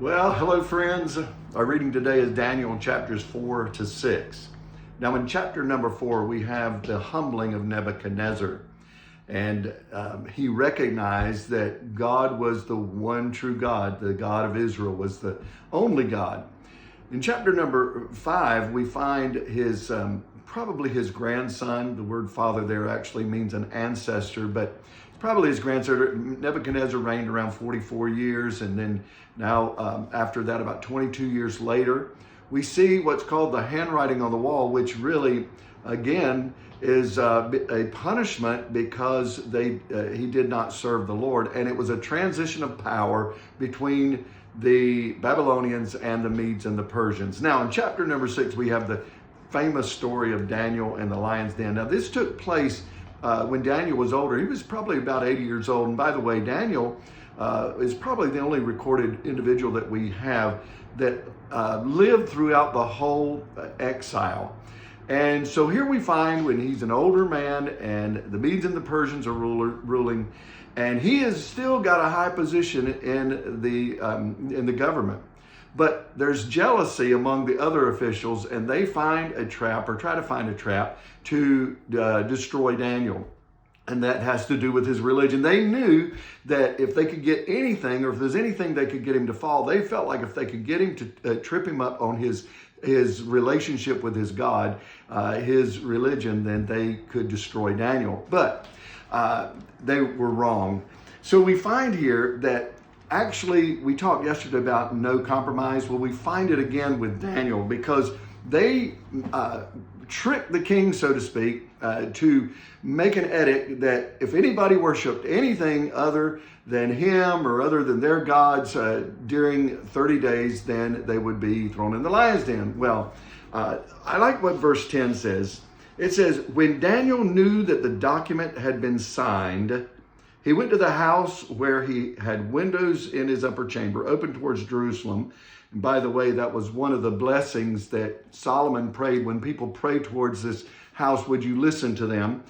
Well, hello friends. Our reading today is Daniel chapters 4 to 6. Now in chapter number 4, we have the humbling of Nebuchadnezzar. And he recognized that God was the one true God. The God of Israel was the only God. In chapter number 5, we find his probably his grandson. The word father there actually means an ancestor, but probably his grandson. Nebuchadnezzar reigned around 44 years, and then now after that, about 22 years later, we see what's called the handwriting on the wall, which really, again, is a punishment because he did not serve the Lord, and it was a transition of power between the Babylonians and the Medes and the Persians. Now, in chapter number 6, we have the famous story of Daniel and the lion's den. Now, this took place when Daniel was older. He was probably about 80 years old. And by the way, Daniel is probably the only recorded individual that we have that lived throughout the whole exile. And so here we find when he's an older man and the Medes and the Persians are ruling, and he has still got a high position in the government. But there's jealousy among the other officials, and they find a trap, or try to find a trap, to destroy Daniel. And that has to do with his religion. They knew that if they could get anything, or if there's anything they could get him to fall, they felt like if they could get him to trip him up on his relationship with his God, his religion, then they could destroy Daniel. But they were wrong. So we find here that actually, we talked yesterday about no compromise. Well, we find it again with Daniel, because they tricked the king, so to speak, to make an edict that if anybody worshiped anything other than him or other than their gods during 30 days, then they would be thrown in the lion's den. Well, I like what verse 10 says. It says, when Daniel knew that the document had been signed, he went to the house where he had windows in his upper chamber open towards Jerusalem. And by the way, that was one of the blessings that Solomon prayed. When people pray towards this house, would you listen to them?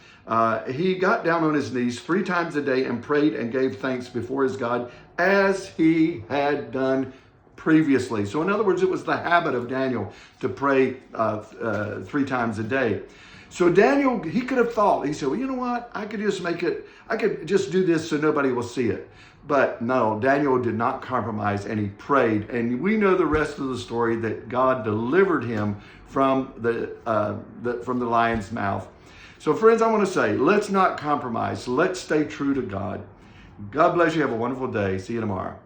He got down on his knees 3 times a day and prayed and gave thanks before his God as he had done previously. So in other words, it was the habit of Daniel to pray 3 times a day. So Daniel, he could have thought, he said, well, you know what? I could just do this so nobody will see it. But no, Daniel did not compromise, and he prayed. And we know the rest of the story, that God delivered him from the lion's mouth. So friends, I want to say, let's not compromise. Let's stay true to God. God bless you. Have a wonderful day. See you tomorrow.